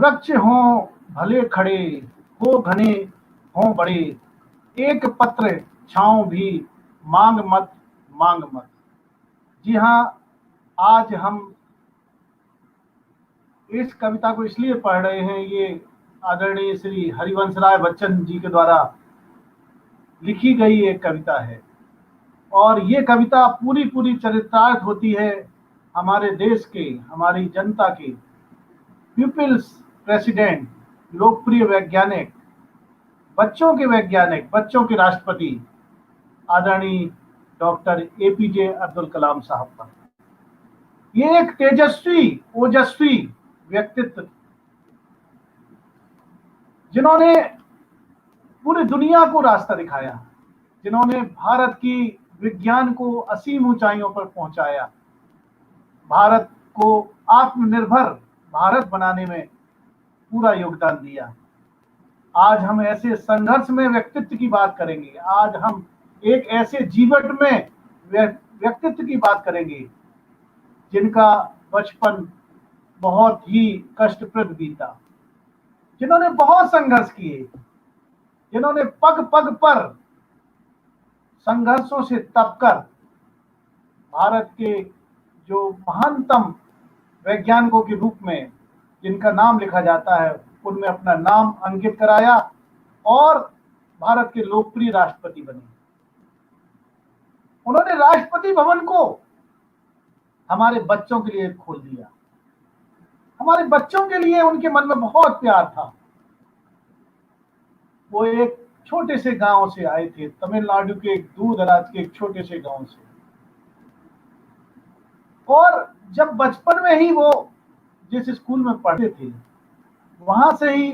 वृक्ष हों भले खड़े, हो घने हों बड़े, एक पत्र छाँव भी मांग मत, मांग मत। जी हाँ, आज हम इस कविता को इसलिए पढ़ रहे हैं, ये आदरणीय श्री हरिवंश राय बच्चन जी के द्वारा लिखी गई एक कविता है। और ये कविता पूरी पूरी चरितार्थ होती है हमारे देश के, हमारी जनता के पीपल्स प्रेसिडेंट, लोकप्रिय वैज्ञानिक, बच्चों के वैज्ञानिक, बच्चों के राष्ट्रपति आदरणीय डॉक्टर एपीजे अब्दुल कलाम साहब का। ये एक तेजस्वी, ओजस्वी व्यक्तित्व, जिन्होंने पूरी दुनिया को रास्ता दिखाया, जिन्होंने भारत की विज्ञान को असीम ऊंचाइयों पर पहुंचाया, भारत को आत्मनिर्भर भारत बनाने में पूरा योगदान दिया। आज हम ऐसे संघर्ष में व्यक्तित्व की बात करेंगे, आज हम एक ऐसे जीवन में व्यक्तित्व की बात करेंगे जिनका बचपन बहुत ही कष्टप्रद बीता, जिन्होंने बहुत संघर्ष किए, जिन्होंने पग पग पर संघर्षों से तपकर भारत के जो महानतम वैज्ञानिकों के रूप में जिनका नाम लिखा जाता है, उनमें अपना नाम अंकित कराया और भारत के लोकप्रिय राष्ट्रपति बने। उन्होंने राष्ट्रपति भवन को हमारे बच्चों के लिए खोल दिया। हमारे बच्चों के लिए उनके मन में बहुत प्यार था। वो एक छोटे से गांव से आए थे, तमिलनाडु के एक दूर दराज के एक छोटे से गांव से। और जब बचपन में ही वो जिस स्कूल में पढ़ते थे, वहां से ही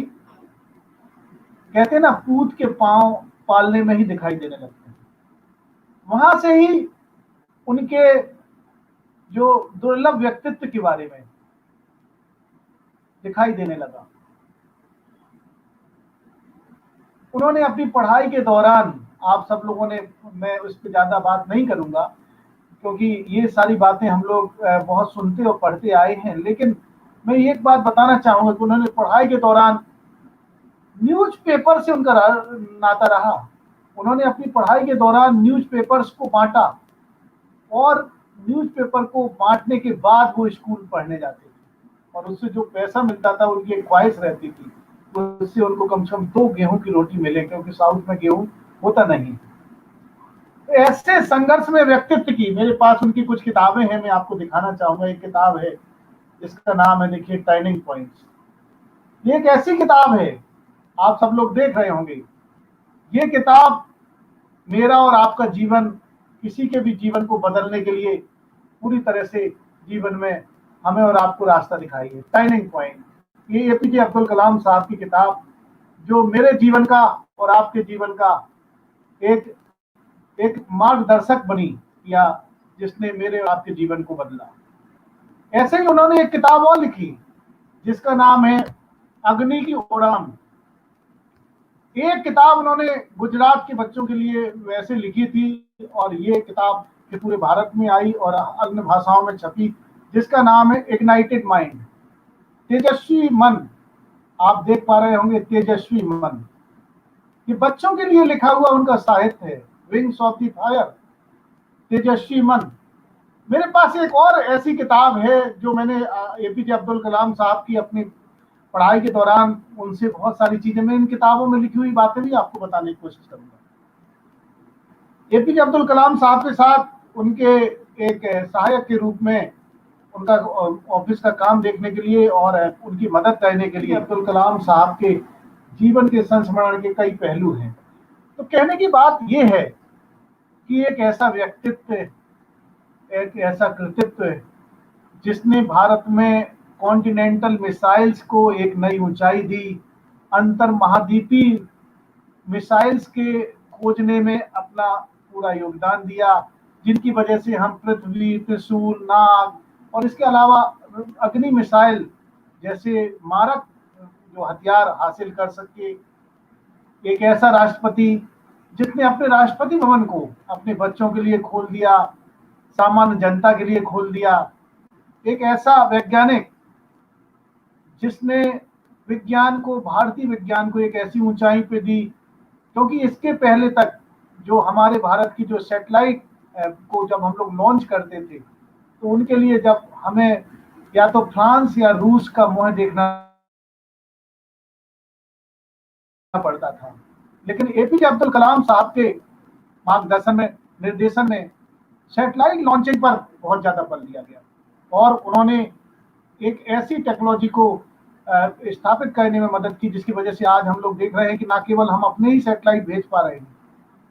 कहते ना, पूत के पांव पालने में ही दिखाई देने लगते हैं। वहां से ही उनके जो दुर्लभ व्यक्तित्व के बारे में दिखाई देने लगा। उन्होंने अपनी पढ़ाई के दौरान, आप सब लोगों ने, मैं उस पर ज्यादा बात नहीं करूंगा क्योंकि ये सारी बातें हम लोग बहुत सुनते और पढ़ते आए हैं, लेकिन मैं एक बात बताना चाहूंगा कि उन्होंने पढ़ाई के दौरान न्यूज़पेपर से उनका नाता रहा। उन्होंने अपनी पढ़ाई के दौरान न्यूज़पेपर्स को बांटा और न्यूज़पेपर को बांटने के बाद वो स्कूल पढ़ने जाते थे और उससे जो पैसा मिलता था, उनकी एक ख्वाहिश रहती थी उससे उनको कम से कम 2 गेहूं की रोटी मिले, क्योंकि साउथ में गेहूं होता नहीं। तो ऐसे संघर्ष में व्यक्तित्व की, मेरे पास उनकी कुछ किताबें हैं, मैं आपको दिखाना चाहूंगा। एक किताब है जिसका नाम है, देखिए, टर्निंग पॉइंट्स। ये एक ऐसी किताब है, आप सब लोग देख रहे होंगे, ये किताब मेरा और आपका जीवन, किसी के भी जीवन को बदलने के लिए पूरी तरह से जीवन में हमें और आपको रास्ता दिखाई है। टर्निंग पॉइंट, ये एपीजे अब्दुल कलाम साहब की किताब, जो मेरे जीवन का और आपके जीवन का एक मार्गदर्शक बनी, या जिसने मेरे और आपके जीवन को बदला। ऐसे ही उन्होंने एक किताब और लिखी जिसका नाम है अग्नि की उड़ान। एक किताब उन्होंने गुजरात के बच्चों के लिए वैसे लिखी थी और ये किताब के पूरे भारत में आई और अन्य भाषाओं में छपी, जिसका नाम है इग्नाइटेड माइंड, तेजस्वी मन। आप देख पा रहे होंगे, तेजस्वी मन, ये बच्चों के लिए लिखा हुआ उनका साहित्य है, विंग्स ऑफ द फायर, तेजस्वी मन। मेरे पास एक और ऐसी किताब है जो मैंने एपीजे अब्दुल कलाम साहब की अपनी पढ़ाई के दौरान उनसे बहुत सारी चीजें, मैं इन किताबों में लिखी हुई बातें भी आपको बताने की कोशिश करूंगा। एपीजे अब्दुल कलाम साहब के साथ उनके एक सहायक के रूप में उनका ऑफिस का काम देखने के लिए और उनकी मदद करने के लिए अब्दुल कलाम साहब के जीवन के संस्मरण के कई पहलू हैं। तो कहने की बात यह है कि एक ऐसा व्यक्तित्व, एक ऐसा कृतित्व जिसने भारत में कॉन्टिनेंटल मिसाइल्स को एक नई ऊंचाई दी, अंतर महाद्वीपीय मिसाइल्स के खोजने में अपना पूरा योगदान दिया, जिनकी वजह से हम पृथ्वी, त्रिशूल, नाग और इसके अलावा अग्नि मिसाइल जैसे मारक जो हथियार हासिल कर सके। एक ऐसा राष्ट्रपति जिसने अपने राष्ट्रपति भवन को अपने बच्चों के लिए खोल दिया, सामान्य जनता के लिए खोल दिया। एक ऐसा वैज्ञानिक जिसने विज्ञान को, भारतीय विज्ञान को एक ऐसी ऊंचाई पे दी, क्योंकि इसके पहले तक जो हमारे भारत की जो सैटेलाइट को जब हम लोग लॉन्च करते थे, तो उनके लिए जब हमें या तो फ्रांस या रूस का मुंह देखना पड़ता था। लेकिन एपीजे अब्दुल कलाम साहब के मार्गदर्शन में, निर्देशन में सैटेलाइट लॉन्चिंग पर बहुत ज्यादा बल दिया गया और उन्होंने एक ऐसी टेक्नोलॉजी को स्थापित करने में मदद की, जिसकी वजह से आज हम लोग देख रहे हैं कि ना केवल हम अपने ही सैटेलाइट भेज पा रहे हैं,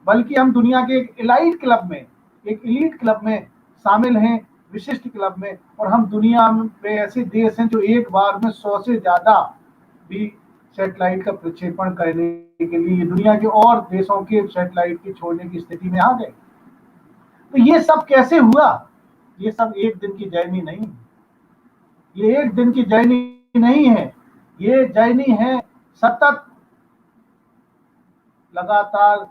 बल्कि हम दुनिया के एक एलाइट क्लब में, एक एलीट क्लब में शामिल हैं, विशिष्ट क्लब में। और हम दुनिया में ऐसे देश हैं जो एक बार में 100 से ज्यादा भी सैटेलाइट का प्रक्षेपण करने के लिए दुनिया के और देशों के सैटेलाइट के छोड़ने की स्थिति में आ गए। तो ये सब कैसे हुआ? ये सब एक दिन की जर्नी नहीं है, ये एक दिन की जर्नी नहीं है, ये जर्नी है सतत लगातार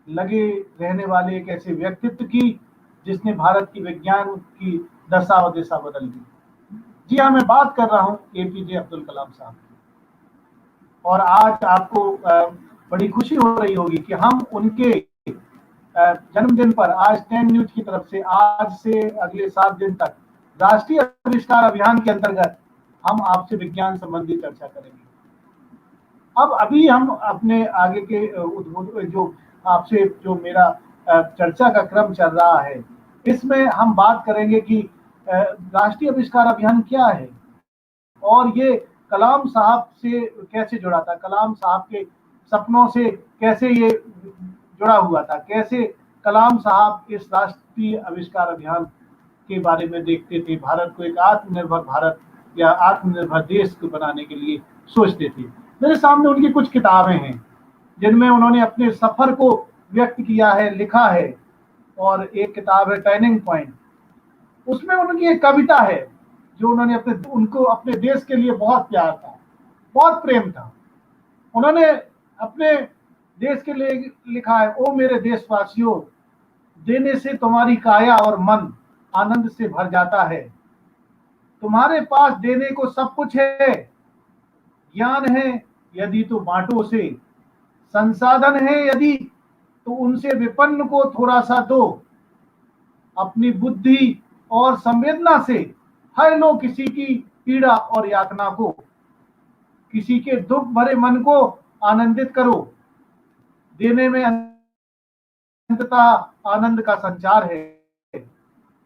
लगे रहने वाले एक ऐसे व्यक्तित्व की, जिसने भारत की विज्ञान की दशा और दिशा बदल दी। जी हाँ, मैं बात कर रहा हूँ एपीजे अब्दुल कलाम साहब की। और आज आपको बड़ी खुशी हो रही होगी कि हम उनके जन्मदिन पर आज 10 न्यूज की तरफ से आज से अगले 7 दिन तक राष्ट्रीय आविष्कार अभियान के अंतर्गत हम आपसे विज्ञान संबंधी चर्चा करेंगे। अब अभी हम अपने आगे के जो आपसे जो मेरा चर्चा का क्रम चल रहा है, इसमें हम बात करेंगे कि राष्ट्रीय आविष्कार अभियान क्या है और ये कलाम साहब से कैसे जुड़ा था, कलाम साहब के सपनों से कैसे ये जुड़ा हुआ था, कैसे कलाम साहब इस राष्ट्रीय आविष्कार अभियान के बारे में देखते थे, भारत को एक आत्मनिर्भर भारत या आत्मनिर्भर देश को बनाने के लिए सोचते थे। मेरे सामने उनकी कुछ किताबें हैं जिनमें उन्होंने अपने सफर को व्यक्त किया है, लिखा है। और एक किताब है टर्निंग पॉइंट, उसमें उनकी एक कविता है जो उन्होंने उनको अपने देश के लिए बहुत प्यार था, बहुत प्रेम था। उन्होंने अपने देश के लिए लिखा है, ओ मेरे देशवासियों, देने से तुम्हारी काया और मन आनंद से भर जाता है। तुम्हारे पास देने को सब कुछ है, ज्ञान है यदि तो बांटो उसे, संसाधन है यदि तो उनसे विपन्न को थोड़ा सा दो, अपनी बुद्धि और संवेदना से हर लो किसी की पीड़ा और यातना को, किसी के दुख भरे मन को आनंदित करो, देने में अंततः आनंद का संचार है,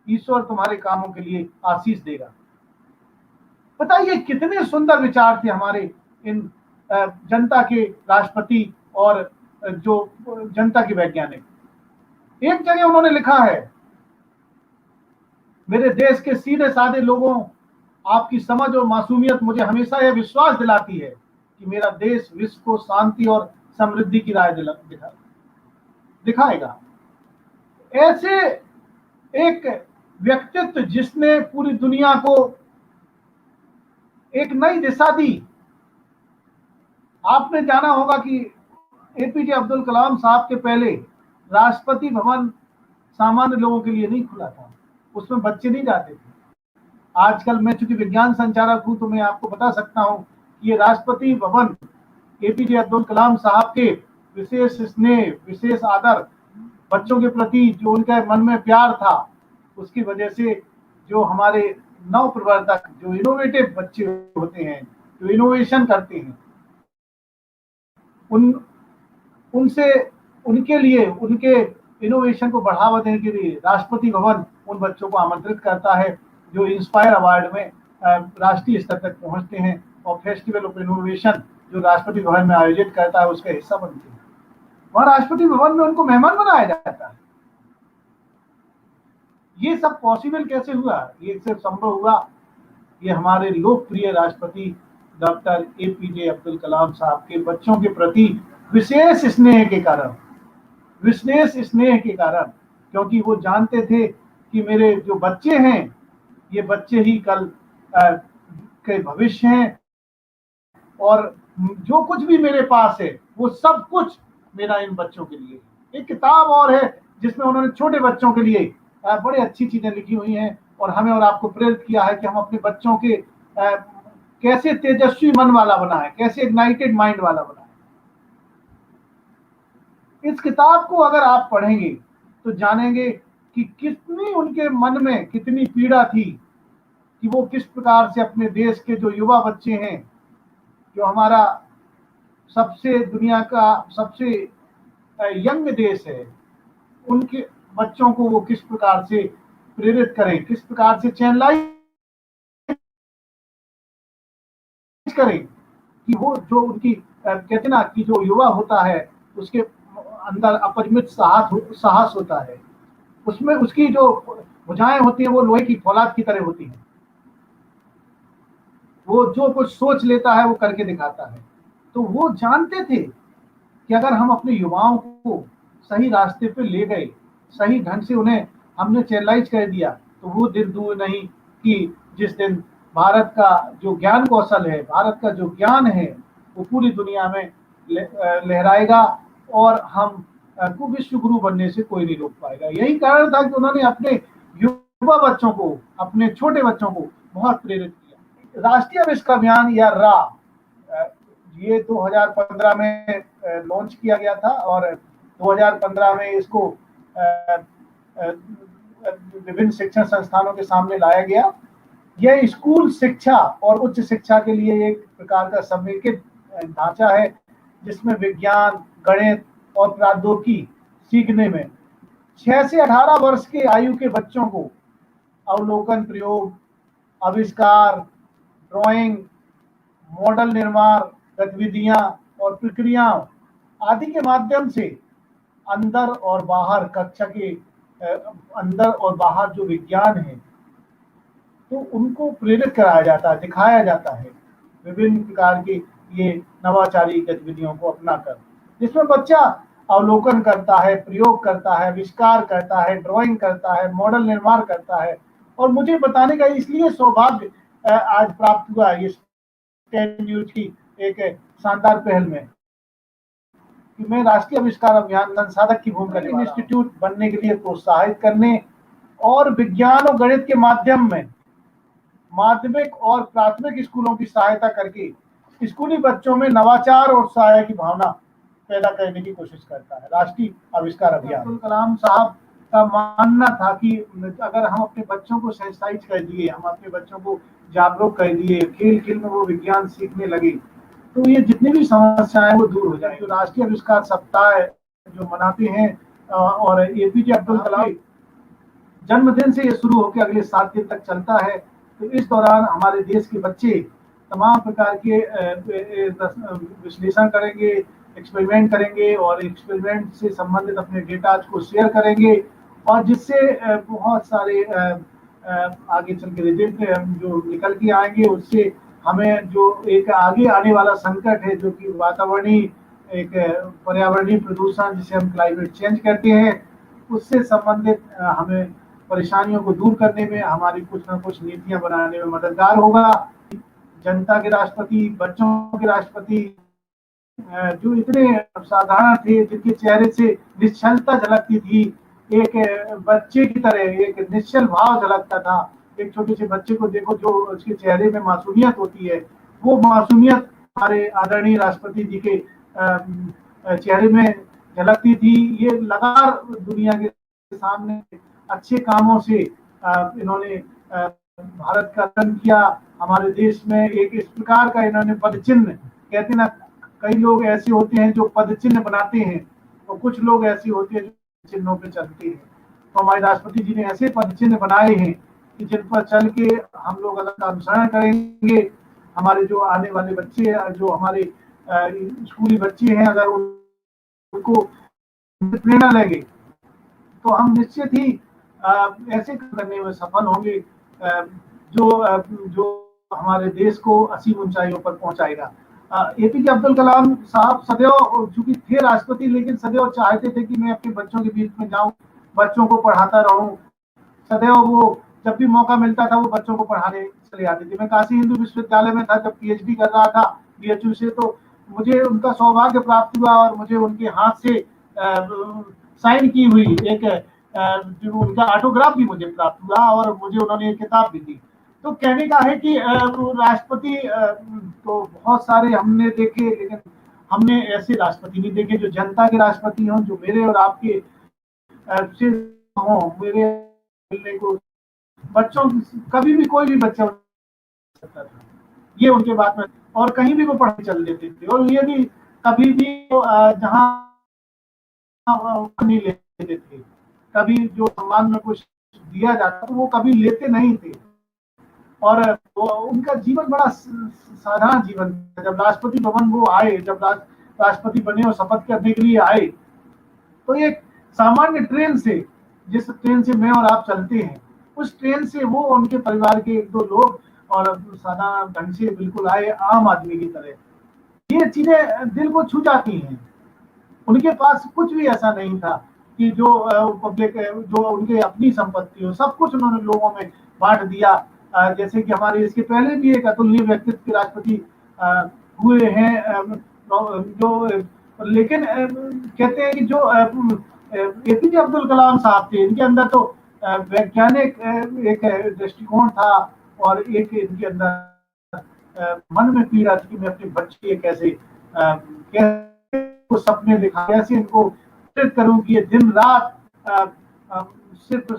ईश्वर तुम्हारे कामों के लिए आशीष देगा। बताइए कितने सुंदर विचार थे हमारे इन जनता के राष्ट्रपति और जो जनता के वैज्ञानिक। एक जगह उन्होंने लिखा है, मेरे देश के सीधे साधे लोगों, आपकी समझ और मासूमियत मुझे हमेशा यह विश्वास दिलाती है कि मेरा देश विश्व को शांति और समृद्धि की राह दिखाएगा। ऐसे एक व्यक्तित्व जिसने पूरी दुनिया को एक नई दिशा दी। आपने जाना होगा कि एपीजे अब्दुल कलाम साहब के पहले राष्ट्रपति भवन सामान्य लोगों के लिए नहीं खुला था, उसमें बच्चे नहीं जाते थे। आजकल मैं चूंकि विज्ञान संचालक हूं तो मैं आपको बता सकता हूं कि ये राष्ट्रपति भवन एपीजे अब्दुल कलाम साहब के विशेष स्नेह, विशेष आदर, बच्चों के प्रति जो उनके मन में प्यार था, उसकी वजह से जो हमारे नव प्रवर्तक, जो इनोवेटिव बच्चे होते हैं, जो इनोवेशन करते हैं, उनके लिए, उनके इनोवेशन को बढ़ावा देने के लिए राष्ट्रपति भवन उन बच्चों को आमंत्रित करता है जो इंस्पायर अवार्ड में राष्ट्रीय स्तर तक पहुंचते हैं और फेस्टिवल ऑफ इनोवेशन जो राष्ट्रपति भवन में आयोजित करता है उसका हिस्सा बनते हैं। वहां राष्ट्रपति भवन में उनको मेहमान बनाया जाता है। ये सब पॉसिबल कैसे हुआ? ये सिर्फ संभव हुआ, ये हमारे लोकप्रिय राष्ट्रपति डॉक्टर एपीजे अब्दुल कलाम साहब के बच्चों के प्रति विशेष स्नेह के कारण, विशेष स्नेह के कारण, क्योंकि वो जानते थे कि मेरे जो बच्चे हैं, ये बच्चे ही कल के भविष्य हैं और जो कुछ भी मेरे पास है वो सब कुछ मेरा इन बच्चों के लिए। एक किताब और है जिसमें उन्होंने छोटे बच्चों के लिए बड़े अच्छी चीजें लिखी हुई हैं और हमें और आपको प्रेरित किया है कि हम अपने बच्चों कैसे तेजस्वी मन वाला बना है, कैसे इग्नाइटेड माइंड वाला बना है। इस किताब को अगर आप पढ़ेंगे तो जानेंगे कि कितनी उनके मन में कितनी पीड़ा थी कि वो किस प्रकार से अपने देश के जो युवा बच्चे हैं, जो हमारा सबसे दुनिया का सबसे यंग देश है, उनके बच्चों को वो किस प्रकार से प्रेरित करें, किस प्रकार से चैनलाइज करें कि वो जो उनकी कहते ना कि जो युवा होता है उसके अंदर अपरिमित साहस होता है, उसमें उसकी जो भुजाएं होती हैं वो लोहे की फौलाद की तरह होती हैं। वो जो कुछ सोच लेता है वो करके दिखाता है। तो वो जानते थे कि अगर हम अपने युवाओं को सही रास्ते पे ले गए, सही ढंग से उन्हें हमने चैनलाइज कर दिया, तो वो दिन दूर नहीं कि जिस दिन भारत का जो ज्ञान कौशल है, भारत का जो ज्ञान है, वो पूरी दुनिया में लहराएगा और हम को विश्व गुरु बनने से कोई नहीं रोक पाएगा। यही कारण था कि उन्होंने अपने युवा बच्चों को, अपने छोटे बच्चों को बहुत प्रेरित किया। राष्ट्रीय आविष्कार अभियान या रा, ये 2015 में लॉन्च किया गया था और 2015 में इसको विभिन्न शिक्षण संस्थानों के सामने लाया गया। यह स्कूल शिक्षा और उच्च शिक्षा के लिए एक प्रकार का समेकित ढांचा है जिसमें विज्ञान, गणित और प्रौद्योगिकी सीखने में 6 से 18 वर्ष के आयु के बच्चों को अवलोकन, प्रयोग, आविष्कार, ड्राइंग, मॉडल निर्माण गतिविधियां और प्रक्रियाओं आदि के माध्यम से अंदर और बाहर कक्षा के अंदर और बाहर जो विज्ञान है तो उनको प्रेरित कराया जाता है, दिखाया जाता है विभिन्न प्रकार की ये नवाचारी गतिविधियों को अपनाकर, जिसमें बच्चा अवलोकन करता है, प्रयोग करता है, आविष्कार करता है, ड्राइंग करता है, मॉडल निर्माण करता है। और मुझे बताने का इसलिए सौभाग्य आज प्राप्त हुआ ये 10 न्यूज की एक शानदार पहल में कि मैं राष्ट्रीय आविष्कार अभियान संसाधक की भूमिका इंस्टीट्यूट बनने के लिए प्रोत्साहित करने और विज्ञान और गणित के माध्यम में माध्यमिक और प्राथमिक स्कूलों की सहायता करके स्कूली बच्चों में नवाचार और उत्साह की भावना पैदा करने की कोशिश करता है राष्ट्रीय आविष्कार अभियान। अब्दुल कलाम साहब का मानना था कि अगर हम अपने बच्चों को सेंसिटाइज कर दिए, हम अपने बच्चों को जागरूक कर दिए, खेल खेल में वो विज्ञान सीखने लगे, तो ये जितनी भी समस्याएं वो दूर हो जाएंगी। तो राष्ट्रीय आविष्कार सप्ताह जो मनाते हैं और एपीजे अब्दुल कलाम जन्मदिन से ये शुरू होकर अगले 7 दिन तक चलता है। तो इस दौरान हमारे देश के बच्चे तमाम प्रकार के विश्लेषण करेंगे, एक्सपेरिमेंट करेंगे और एक्सपेरिमेंट से संबंधित अपने डेटा को शेयर करेंगे और जिससे बहुत सारे आगे चल के रिजल्ट जो निकल के आएंगे, उससे हमें जो एक आगे आने वाला संकट है जो कि वातावरणीय एक पर्यावरणीय प्रदूषण जिसे हम क्लाइमेट चेंज कहते हैं, उससे संबंधित हमें परेशानियों को दूर करने में हमारी कुछ न कुछ नीतियां बनाने में मददगार होगा। जनता के राष्ट्रपति, बच्चों के राष्ट्रपति जो इतने साधारण थे, जिनके चेहरे से निश्चलता झलकती थी, एक बच्चे की तरह एक निश्चल भाव झलकता था। एक छोटे से बच्चे को देखो जो उसके चेहरे में मासूमियत होती है, वो मासूमियत हमारे आदरणीय राष्ट्रपति जी के चेहरे में झलकती थी। ये लगातार दुनिया के सामने अच्छे कामों से इन्होंने भारत का रन किया। हमारे देश में एक इस प्रकार का इन्होंने पद चिन्ह, कहते ना कई लोग ऐसे होते हैं जो पद चिन्ह बनाते हैं, तो कुछ लोग ऐसे होते हैं जो चिन्हों पे चलते हैं। तो हमारे राष्ट्रपति जी ने ऐसे पद चिन्ह बनाए हैं कि जिन पर चल के हम लोग अगर अनुसरण करेंगे, हमारे जो आने वाले बच्चे, जो हमारे स्कूली बच्चे हैं, अगर उनको प्रेरणा लेंगे तो हम निश्चित ही ऐसे करने में सफल होंगे जो हमारे देश को असीम ऊंचाइयों पर पहुंचाएगा। एपीजे अब्दुल कलाम साहब सदैव चूंकि थे राष्ट्रपति, लेकिन सदैव चाहते थे कि मैं अपने बच्चों के बीच में जाऊं, बच्चों को पढ़ाता रहूं। सदैव वो जब भी मौका मिलता था वो बच्चों को पढ़ाने चले जाते थे। मैं काशी हिंदू विश्वविद्यालय में था जब पीएचडी कर रहा था बीएचयू से, तो मुझे उनका सौभाग्य प्राप्त हुआ और मुझे उनके हाथ से साइन की हुई एक उनका ऑटोग्राफ भी मुझे प्राप्त हुआ और मुझे उन्होंने एक किताब भी दी। तो कहने का है कि वो राष्ट्रपति तो बहुत सारे हमने देखे, लेकिन हमने ऐसे राष्ट्रपति नहीं देखे जो जनता के राष्ट्रपति हों, जो मेरे और आपके से हों, मेरे मिलने को बच्चों, कभी भी कोई भी बच्चा सकता था, ये उनके बात में, और कहीं भी वो पढ़ने चल देते थे। और ये भी कभी भी जहाँ नहीं लेते थे, कभी जो सम्मान में कुछ दिया जाता तो वो कभी लेते नहीं थे। और उनका जीवन बड़ा साधारण जीवन था। जब राष्ट्रपति भवन वो आए, जब राष्ट्रपति बने और शपथ करने के लिए आए, तो एक सामान्य ट्रेन से, जिस ट्रेन से मैं और आप चलते हैं, उस ट्रेन से वो उनके परिवार के एक दो लोग और साधारण ढंग से बिल्कुल आए, आम आदमी की तरह। ये चीजें दिल को छू जाती हैं। उनके पास कुछ भी ऐसा नहीं था कि जो पब्लिक, जो उनके अपनी संपत्ति हो, सब कुछ उन्होंने लोगों में बांट दिया। जैसे कि हमारे इसके पहले भी एक अतुलनीय व्यक्तित्व के राष्ट्रपति हुए हैं, जो, लेकिन कहते हैं कि जो एपीजे अब्दुल कलाम साहब थे, इनके अंदर तो वैज्ञानिक एक दृष्टिकोण था, और एक इनके अंदर मन में पीड़ा थी कि मैं अपने बच्चे कैसे सपने दिखा, कैसे इनको प्रेरित करूं कि ये दिन रात सिर्फ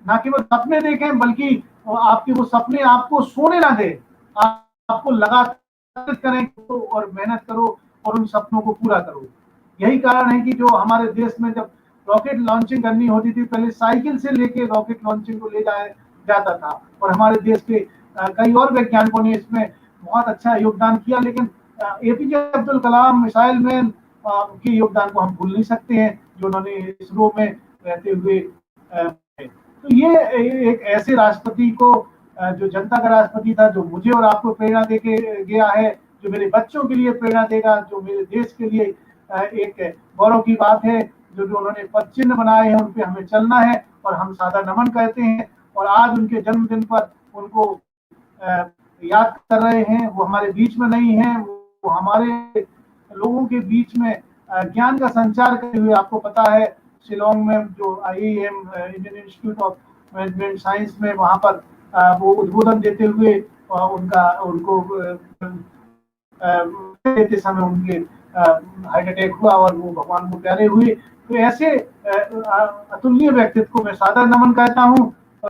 ना केवल सपने देखें, बल्कि आपके वो सपने आपको सोने ना दे, आपको लगातार करें और मेहनत करो और उन सपनों को पूरा करो। यही कारण है कि जो हमारे देश में जब रॉकेट लॉन्चिंग करनी होती थी, पहले साइकिल से लेके रॉकेट लॉन्चिंग को ले जाया जाता था, और हमारे देश के कई और वैज्ञानिकों ने इसमें बहुत अच्छा योगदान किया। लेकिन APJ Abdul Kalam missile man के योगदान को हम भूल नहीं सकते हैं, जो उन्होंने इसरो में रहते हुए। तो ये एक ऐसे राष्ट्रपति को, जो जनता का राष्ट्रपति था, जो मुझे और आपको प्रेरणा देके गया है, जो मेरे बच्चों के लिए प्रेरणा देगा, जो मेरे देश के लिए एक गौरव की बात है। जो उन्होंने पद चिन्ह बनाए हैं, उन पे हमें चलना है, और हम सादा नमन कहते हैं। और आज उनके जन्मदिन पर उनको याद कर रहे हैं। वो हमारे बीच में नहीं है, वो हमारे लोगों के बीच में ज्ञान का संचार करते हुए, आपको पता है शिलोंग में जो IIM Indian institute of management science में, वहां पर वो उद्बोधन देते हुए उनको देते समय उनके हार्ट अटैक हुआ और वो भगवान को प्यारे हुए। तो ऐसे अतुलनीय व्यक्तित्व को मैं सादर नमन कहता हूँ।